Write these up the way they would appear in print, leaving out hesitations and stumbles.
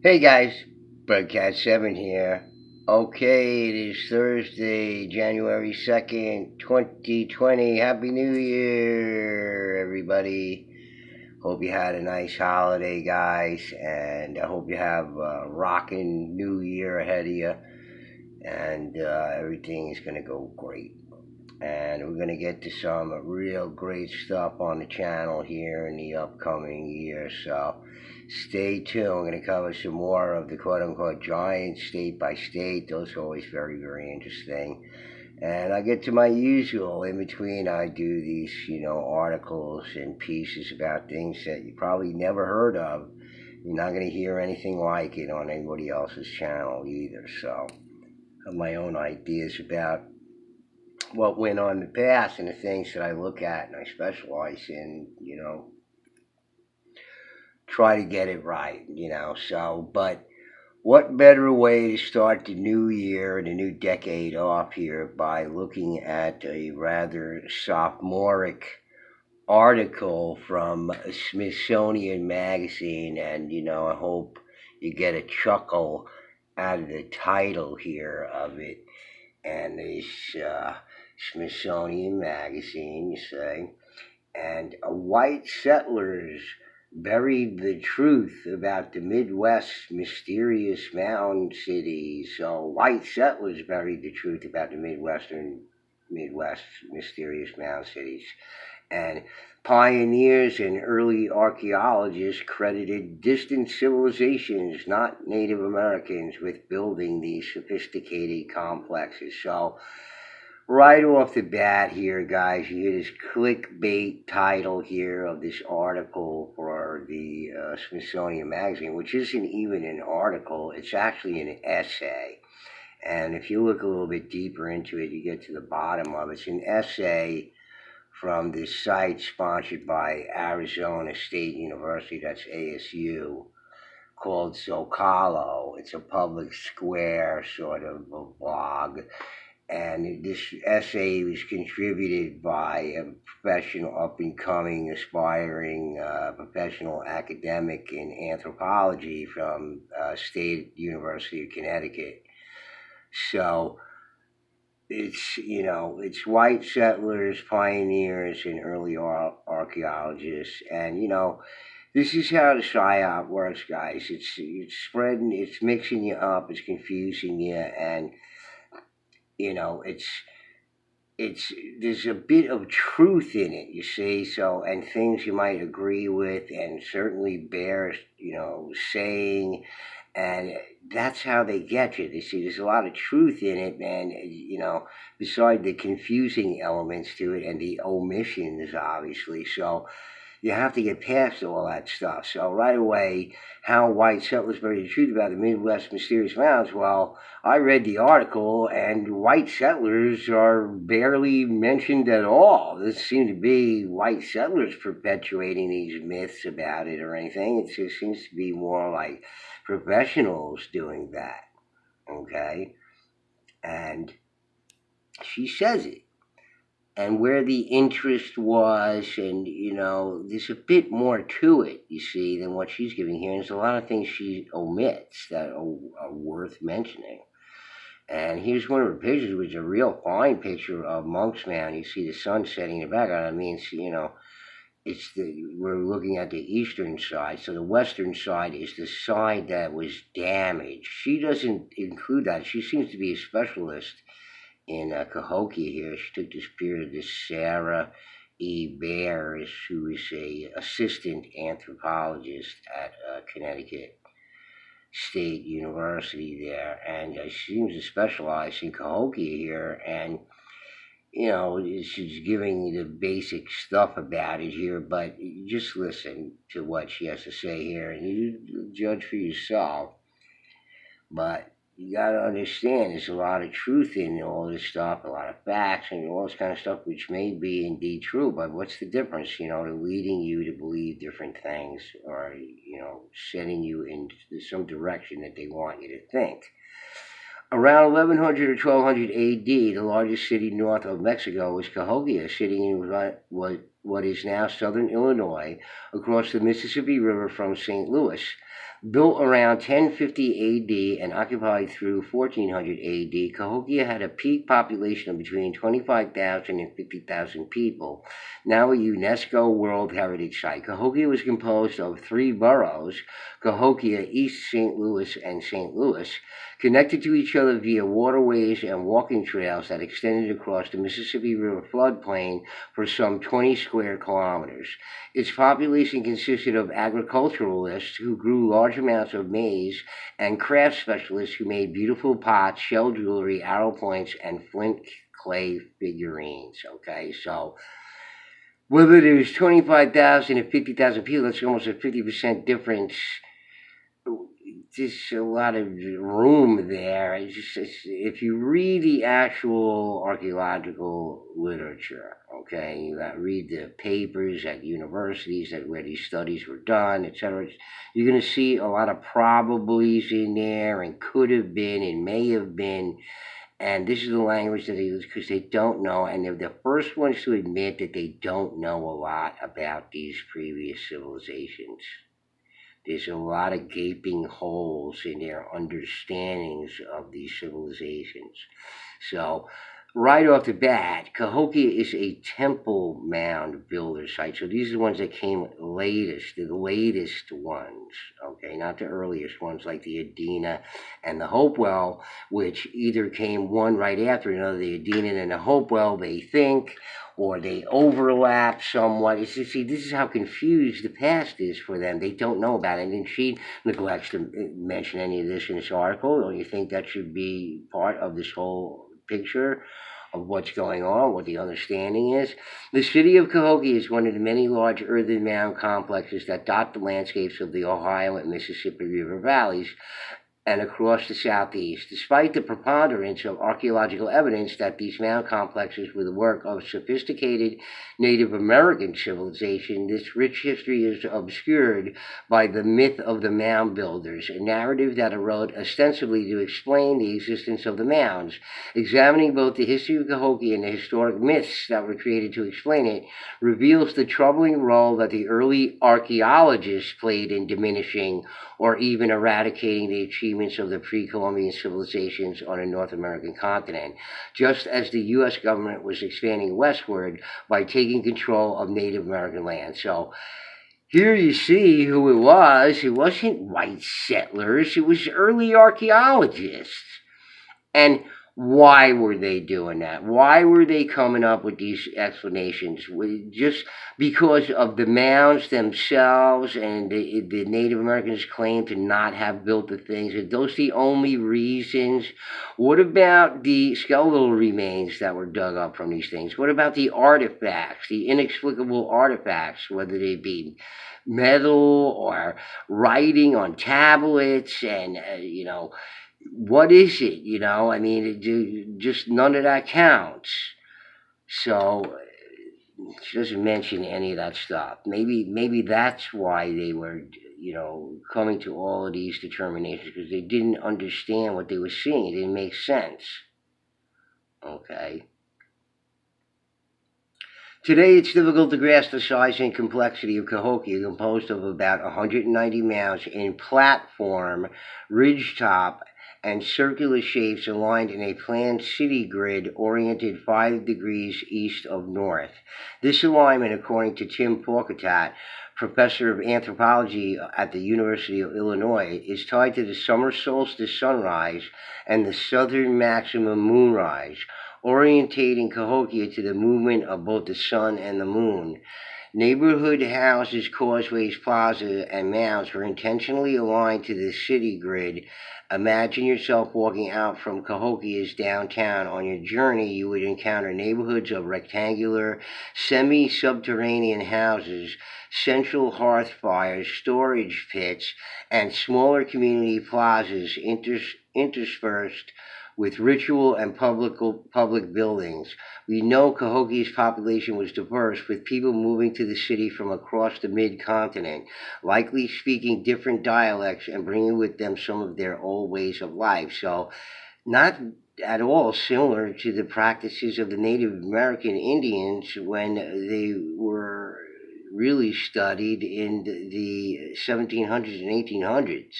Hey guys, Bugcat7 here. Okay, it is Thursday, January 2nd, 2020. Happy New Year, everybody. Hope you had a nice holiday, guys, and I hope you have a rocking new year ahead of you, and everything is going to go great. And we're going to get to some real great stuff on the channel here in the upcoming year. So stay tuned. We're going to cover some more of the quote unquote giants state by state. Those are always very, very interesting. And I get to my usual in between. I do these, articles and pieces about things that you probably never heard of. You're not going to hear anything like it on anybody else's channel either. So I have my own ideas about what went on in the past and the things that I look at and I specialize in, try to get it right, but what better way to start the new year and the new decade off here by looking at a rather sophomoric article from Smithsonian magazine, and I hope you get a chuckle out of the title here of it. And this Smithsonian magazine, you say, and white settlers buried the truth about the Midwest mysterious mound cities. So white settlers buried the truth about the Midwest mysterious mound cities. And pioneers and early archaeologists credited distant civilizations, not Native Americans, with building these sophisticated complexes. So right off the bat here, guys, you hear this clickbait title here of this article for the Smithsonian magazine, which isn't even an article, it's actually an essay. And if you look a little bit deeper into it, you get to the bottom of it. It's an essay from this site sponsored by Arizona State University, that's ASU, called Zocalo. It's a public square sort of a blog, and this essay was contributed by a professional, up and coming, aspiring professional academic in anthropology from State University of Connecticut. So it's white settlers, pioneers, and early archaeologists, and this is how the psyop works, guys. It's spreading, it's mixing you up, it's confusing you, and you know it's it's there's a bit of truth in it, you see. So, and things you might agree with, and certainly bear saying, and that's how they get you. You see, there's a lot of truth in it, and beside the confusing elements to it and the omissions, obviously. So you have to get past all that stuff. So right away, how white settlers buried the truth about the Midwest mysterious mounds. Well, I read the article, and white settlers are barely mentioned at all. This seems to be white settlers perpetuating these myths about it or anything. It just seems to be more like professionals doing that. Okay, and she says it, and where the interest was, and there's a bit more to it, you see, than what she's giving here. And there's a lot of things she omits that are worth mentioning. And here's one of her pictures, which is a real fine picture of Monk's Mound. You see the sun setting in the background. I mean, we're looking at the eastern side, so the western side is the side that was damaged. She doesn't include that. She seems to be a specialist in Cahokia here. She took this period of this Sarah E. Bears, who is a assistant anthropologist at Connecticut State University there, and she seems to specialize in Cahokia here, and she's giving the basic stuff about it here, but just listen to what she has to say here, and you judge for yourself. But you got to understand there's a lot of truth in all this stuff, a lot of facts, and all this kind of stuff, which may be indeed true. But what's the difference? They're leading you to believe different things, or setting you in some direction that they want you to think. Around 1100 or 1200 AD, the largest city north of Mexico was Cahokia, sitting in what is now southern Illinois, across the Mississippi River from St. Louis. Built around 1050 AD and occupied through 1400 AD, Cahokia had a peak population of between 25,000 and 50,000 people, now a UNESCO World Heritage Site. Cahokia was composed of three boroughs, Cahokia, East St. Louis, and St. Louis, connected to each other via waterways and walking trails that extended across the Mississippi River floodplain for some 20 square kilometers. Its population consisted of agriculturalists who grew large amounts of maize and craft specialists who made beautiful pots, shell jewelry, arrow points, and flint clay figurines. Okay, so whether there's 25,000 and 50,000 people, that's almost a 50% difference. Just a lot of room there. If you read the actual archaeological literature, okay, you read the papers at universities where these studies were done, etc., you're going to see a lot of probablys in there, and could have been, and may have been. And this is the language that they use because they don't know, and they're the first ones to admit that they don't know a lot about these previous civilizations. There's a lot of gaping holes in their understandings of these civilizations. So, right off the bat, Cahokia is a temple mound builder site. So these are the ones that came latest, the latest ones, okay, not the earliest ones like the Adena and the Hopewell, which either came one right after another, the Adena and the Hopewell, they think, or they overlap somewhat. It's just, see, this is how confused the past is for them. They don't know about it. And she neglects to mention any of this in this article. Don't you think that should be part of this whole picture of what's going on, what the understanding is? The city of Cahokia is one of the many large earthen mound complexes that dot the landscapes of the Ohio and Mississippi River valleys and across the southeast. Despite the preponderance of archaeological evidence that these mound complexes were the work of sophisticated Native American civilization, this rich history is obscured by the myth of the mound builders, a narrative that arose ostensibly to explain the existence of the mounds. Examining both the history of Cahokia and the historic myths that were created to explain it reveals the troubling role that the early archaeologists played in diminishing or even eradicating the achievements of the pre-Columbian civilizations on the North American continent, just as the U.S. government was expanding westward by taking control of Native American land. So here you see who it was. It wasn't white settlers. It was early archaeologists. And why were they doing that? Why were they coming up with these explanations? Just because of the mounds themselves and the Native Americans claim to not have built the things? Are those the only reasons? What about the skeletal remains that were dug up from these things? What about the artifacts, the inexplicable artifacts, whether they be metal or writing on tablets and, what is it? I mean, just none of that counts. So she doesn't mention any of that stuff. Maybe that's why they were, coming to all of these determinations, because they didn't understand what they were seeing. It didn't make sense. Okay. Today, it's difficult to grasp the size and complexity of Cahokia, composed of about 190 mounds in platform, ridgetop, and circular shapes aligned in a planned city grid oriented 5 degrees east of north. This alignment, according to Tim Porcatat, professor of anthropology at the University of Illinois, is tied to the summer solstice sunrise and the southern maximum moonrise, orientating Cahokia to the movement of both the sun and the moon. Neighborhood houses, causeways, plaza, and mounds were intentionally aligned to the city grid. Imagine yourself walking out from Cahokia's downtown. On your journey, you would encounter neighborhoods of rectangular, semi-subterranean houses, central hearth fires, storage pits, and smaller community plazas interspersed with ritual and public buildings. We know Cahokia's population was diverse, with people moving to the city from across the mid-continent, likely speaking different dialects and bringing with them some of their old ways of life. So, not at all similar to the practices of the Native American Indians when they were really studied in the 1700s and 1800s.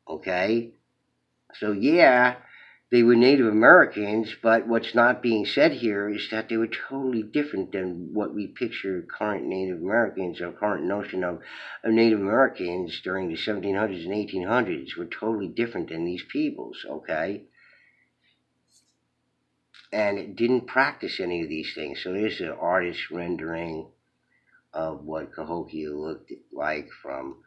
Okay, so yeah, they were Native Americans, but what's not being said here is that they were totally different than what we picture current Native Americans or current notion of Native Americans during the 1700s and 1800s were totally different than these peoples, okay? And it didn't practice any of these things. So there's an artist rendering of what Cahokia looked like from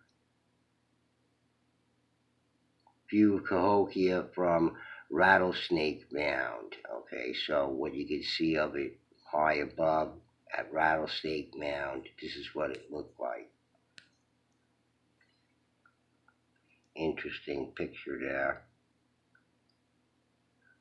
view of Cahokia from Rattlesnake Mound. Okay, so what you can see of it high above at Rattlesnake Mound, this is what it looked like. Interesting picture there.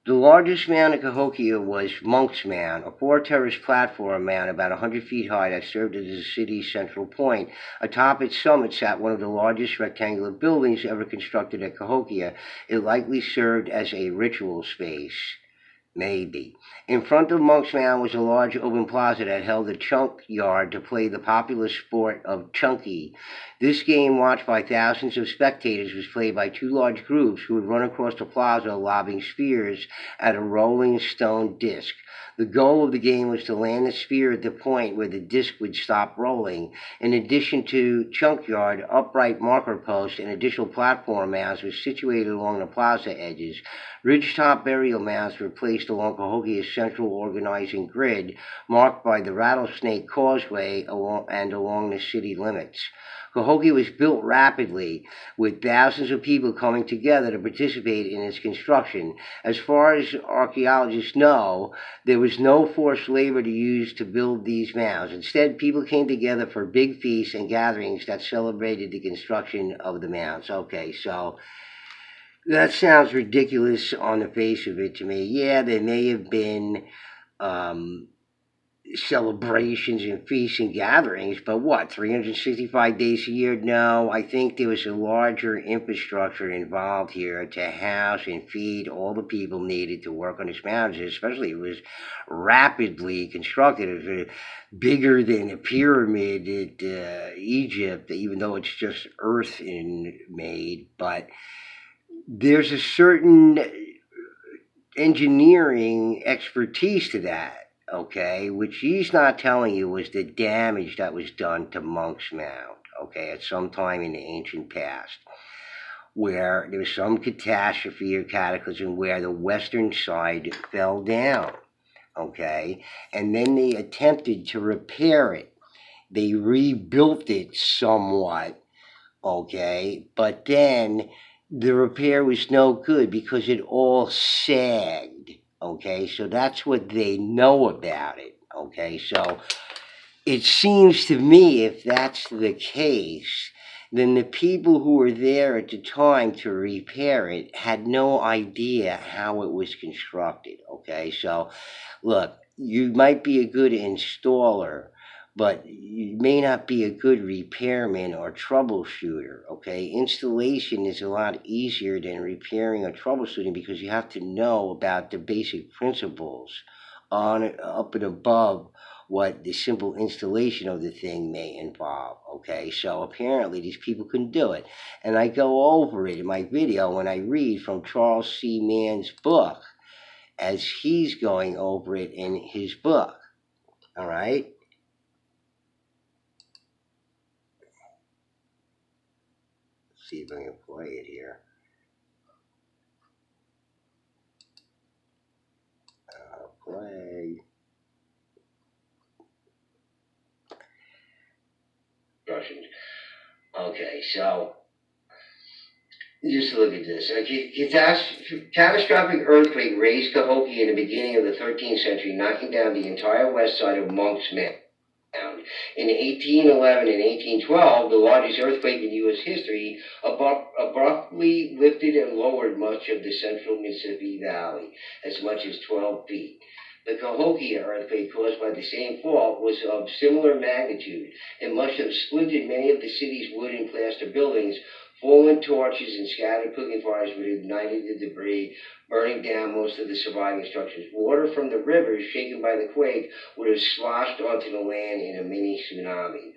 The largest mound in Cahokia was Monk's Mound, a four-terrace platform mound about 100 feet high that served as the city's central point. Atop its summit sat one of the largest rectangular buildings ever constructed at Cahokia. It likely served as a ritual space. Maybe. In front of Monk's Mound was a large open plaza that held a chunk yard to play the popular sport of chunky. This game, watched by thousands of spectators, was played by two large groups who would run across the plaza lobbing spears at a rolling stone disc. The goal of the game was to land the spear at the point where the disc would stop rolling. In addition to chunk yard, upright marker posts and additional platform mounds were situated along the plaza edges. Ridgetop burial mounds were placed along Cahokia's central organizing grid, marked by the Rattlesnake Causeway and along the city limits. Cahokia was built rapidly, with thousands of people coming together to participate in its construction. As far as archaeologists know, there was no forced labor to use to build these mounds. Instead, people came together for big feasts and gatherings that celebrated the construction of the mounds. Okay, so that sounds ridiculous on the face of it to me. Yeah, there may have been celebrations and feasts and gatherings, but what, 365 days a year? No, I think there was a larger infrastructure involved here to house and feed all the people needed to work on this mountain, especially it was rapidly constructed. It was bigger than a pyramid at Egypt, even though it's just earth made, but there's a certain engineering expertise to that, okay, which he's not telling you was the damage that was done to Monk's Mound, okay, at some time in the ancient past, where there was some catastrophe or cataclysm where the western side fell down, okay, and then they attempted to repair it. They rebuilt it somewhat, okay, but then the repair was no good because it all sagged, okay, so that's what they know about it, okay, so it seems to me if that's the case, then the people who were there at the time to repair it had no idea how it was constructed, okay, so look, you might be a good installer, but you may not be a good repairman or troubleshooter, okay? Installation is a lot easier than repairing or troubleshooting because you have to know about the basic principles on up and above what the simple installation of the thing may involve, okay? So apparently these people can do it. And I go over it in my video when I read from Charles C. Mann's book as he's going over it in his book, all right? See if I can play it here. Play. Russians. Okay, so just look at this. A catastrophic earthquake razed Cahokia in the beginning of the 13th century, knocking down the entire west side of Monk's Mound. In 1811 and 1812, the largest earthquake in U.S. history abruptly lifted and lowered much of the central Mississippi Valley, as much as 12 feet. The Cahokia earthquake, caused by the same fault, was of similar magnitude and must have splintered many of the city's wood and plaster buildings, Fallen torches and scattered cooking fires would have ignited the debris, burning down most of the surviving structures. Water from the rivers, shaken by the quake, would have sloshed onto the land in a mini tsunami.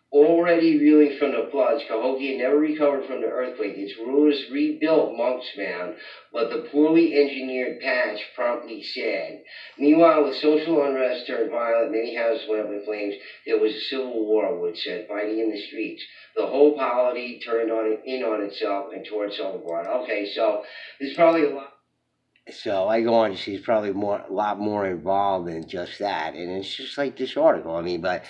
Already reeling from the floods, Cahokia never recovered from the earthquake. Its rulers rebuilt Monk's Mound, but the poorly engineered patch promptly sagged. Meanwhile, the social unrest turned violent. Many houses went up in flames. There was a civil war, Wood said, fighting in the streets. The whole polity turned in on itself and tore itself apart. Okay, so there's probably a lot. So I go on to see it's probably a lot more involved than just that, and it's just like this article. I mean, but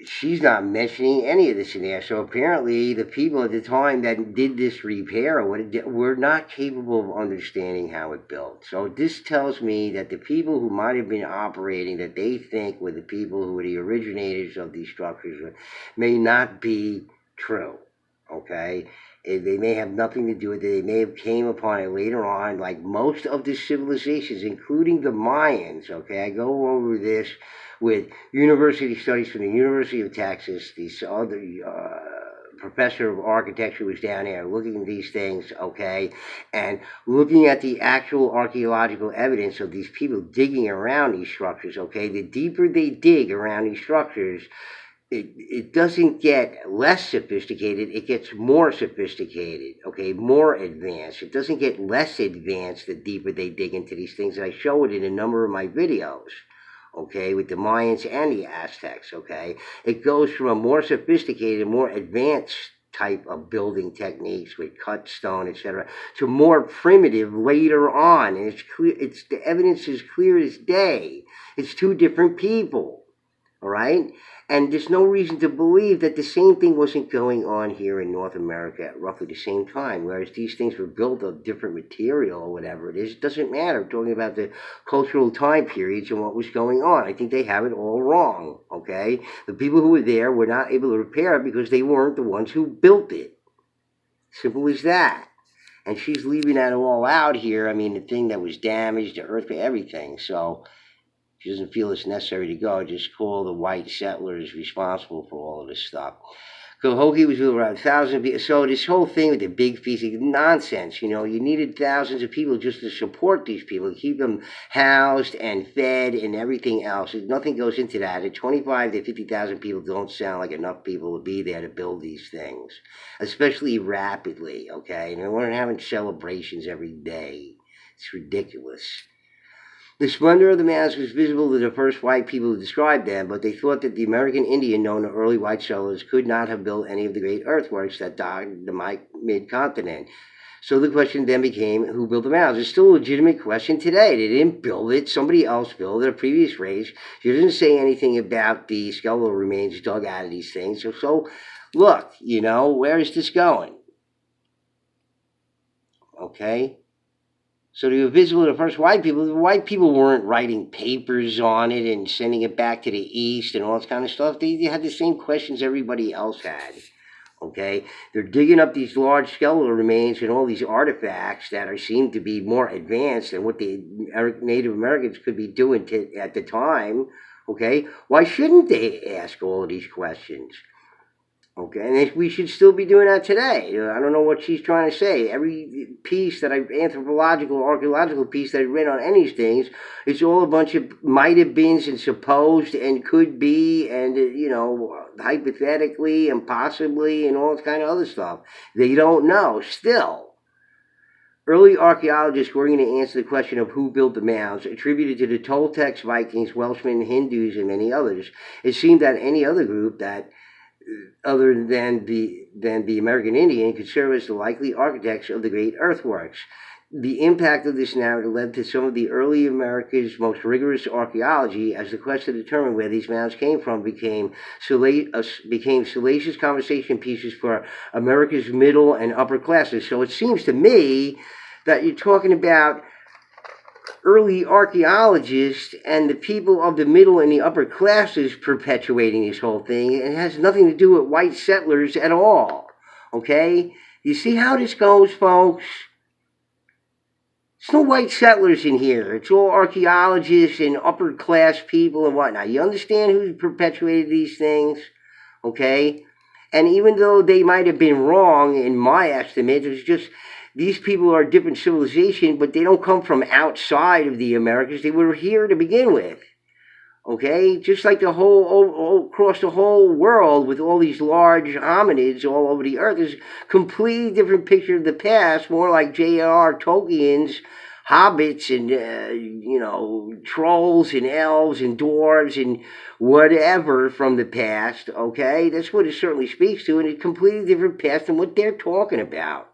she's not mentioning any of this in there. So apparently, the people at the time that did this repair were not capable of understanding how it built. So this tells me that the people who might have been operating, that they think were the people who were the originators of these structures, may not be true. Okay. They may have nothing to do with it. They may have came upon it later on, like most of the civilizations, including the Mayans. Okay, I go over this with university studies from the University of Texas. These other professor of architecture was down there looking at these things, okay, and looking at the actual archaeological evidence of these people digging around these structures, okay. The deeper they dig around these structures, it doesn't get less sophisticated, it gets more sophisticated, okay, more advanced. It doesn't get less advanced the deeper they dig into these things, and I show it in a number of my videos, okay, with the Mayans and the Aztecs, okay. It goes from a more sophisticated, more advanced type of building techniques with cut stone, etc., to more primitive later on, and it's clear, the evidence is clear as day. It's two different people, all right? And there's no reason to believe that the same thing wasn't going on here in North America at roughly the same time, whereas these things were built of different material or whatever it is. It doesn't matter. I'm talking about the cultural time periods and what was going on. I think they have it all wrong, okay? The people who were there were not able to repair it because they weren't the ones who built it. Simple as that. And she's leaving that all out here. I mean, the thing that was damaged, the earthquake, everything. So she doesn't feel it's necessary to go. Just call the white settlers responsible for all of this stuff. Cahokia was around 1,000 people. So this whole thing with the big fees, nonsense. You know, you needed thousands of people just to support these people, to keep them housed and fed and everything else. Nothing goes into that. At 25 to 50,000 people don't sound like enough people to be there to build these things, especially rapidly, okay? And they weren't having celebrations every day. It's ridiculous. The splendor of the mounds was visible to the first white people who described them, but they thought that the American Indian known to early white settlers could not have built any of the great earthworks that dotted the mid-continent. So the question then became, who built the mounds? It's still a legitimate question today. They didn't build it. Somebody else built it, a previous race. She doesn't say anything about the skeletal remains dug out of these things. So look, you know, where is this going? Okay? So they were visible to the first white people. The white people weren't writing papers on it and sending it back to the East and all this kind of stuff. They had the same questions everybody else had. Okay? They're digging up these large skeletal remains and all these artifacts that seem to be more advanced than what the Native Americans could be doing at the time. Okay? Why shouldn't they ask all of these questions? Okay, and we should still be doing that today. I don't know what she's trying to say. Every piece anthropological, archaeological piece that I read on any of these things, it's all a bunch of might have beens and supposed and could be and, you know, hypothetically and possibly and all this kind of other stuff. They don't know still. Early archaeologists were going to answer the question of who built the mounds, attributed to the Toltecs, Vikings, Welshmen, Hindus, and many others. It seemed that any other group that other than the American Indian could serve as the likely architects of the great earthworks. The impact of this narrative led to some of the early America's most rigorous archaeology, as the quest to determine where these mounds came from became salacious conversation pieces for America's middle and upper classes. So it seems to me that you're talking about early archaeologists and the people of the middle and the upper classes perpetuating this whole thing. It has nothing to do with white settlers at all. Okay? You see how this goes, folks? There's no white settlers in here. It's all archaeologists and upper class people and whatnot. You understand who perpetuated these things? Okay? And even though they might have been wrong in my estimate, it's just these people are a different civilization, but they don't come from outside of the Americas. They were here to begin with. Okay, just like the whole across the whole world with all these large hominids all over the earth is a completely different picture of the past, more like J.R. Tolkien's hobbits and trolls and elves and dwarves and whatever from the past. Okay, that's what it certainly speaks to, and it's a completely different past than what they're talking about,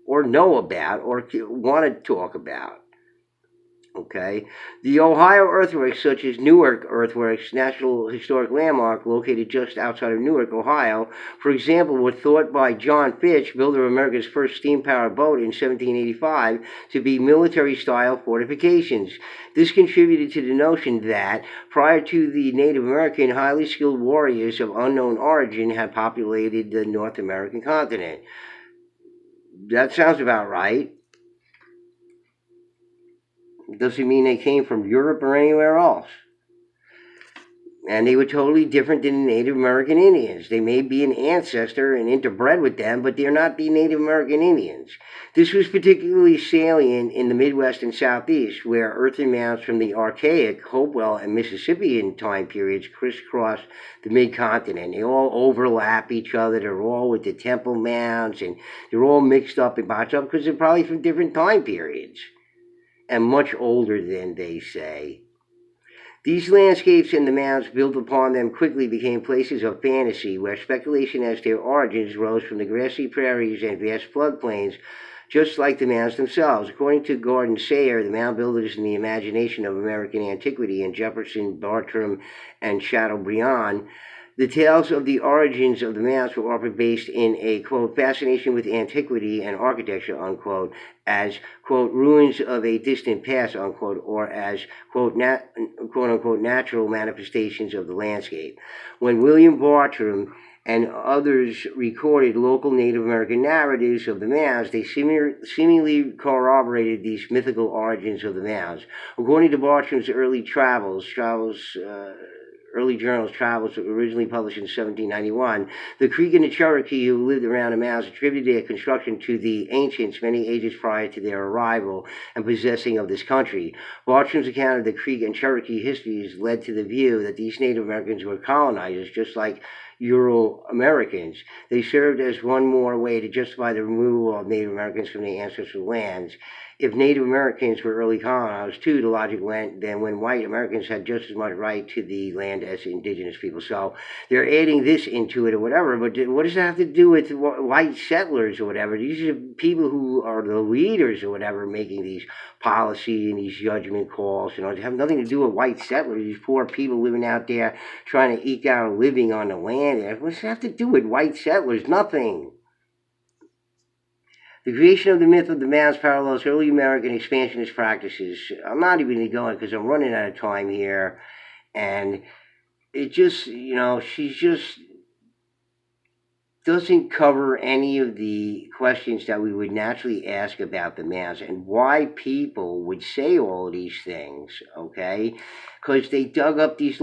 or know about, or want to talk about. Okay, the Ohio earthworks, such as Newark Earthworks, National Historic Landmark located just outside of Newark, Ohio, for example, were thought by John Fitch, builder of America's first steam-powered boat in 1785, to be military-style fortifications. This contributed to the notion that, prior to the Native American, highly skilled warriors of unknown origin had populated the North American continent. That sounds about right. Doesn't mean they came from Europe or anywhere else. And they were totally different than the Native American Indians. They may be an ancestor and interbred with them, but they're not the Native American Indians. This was particularly salient in the Midwest and Southeast, where earthen mounds from the archaic Hopewell and Mississippian time periods crisscross the mid-continent. They all overlap each other. They're all with the temple mounds, and they're all mixed up and botched up because they're probably from different time periods and much older than they say. These landscapes and the mounds built upon them quickly became places of fantasy, where speculation as to their origins rose from the grassy prairies and vast floodplains, just like the mounds themselves. According to Gordon Sayer, the mound builders in the imagination of American antiquity, and Jefferson, Bartram, and Chateaubriand, the tales of the origins of the mounds were often based in a, quote, fascination with antiquity and architecture, unquote, as, quote, ruins of a distant past, unquote, or as, quote, quote unquote, natural manifestations of the landscape. When William Bartram and others recorded local Native American narratives of the mounds, they seemingly corroborated these mythical origins of the mounds. According to Bartram's early journals travels originally published in 1791, the Creek and the Cherokee who lived around the mounds attributed their construction to the ancients many ages prior to their arrival and possessing of this country. Bartram's account of the Creek and Cherokee histories led to the view that these Native Americans were colonizers, just like Euro-Americans. They served as one more way to justify the removal of Native Americans from their ancestral lands. If Native Americans were early colonizers, too, the logic went then when white Americans had just as much right to the land as indigenous people. So they're adding this into it or whatever, but what does that have to do with white settlers or whatever? These are people who are the leaders or whatever making these policy and these judgment calls. They have nothing to do with white settlers, these poor people living out there trying to eke out a living on the land. What does that have to do with white settlers? Nothing. The creation of the myth of the mounds parallels early American expansionist practices. I'm not even going because I'm running out of time here. And it just, she just doesn't cover any of the questions that we would naturally ask about the mounds and why people would say all of these things, okay? Because they dug up these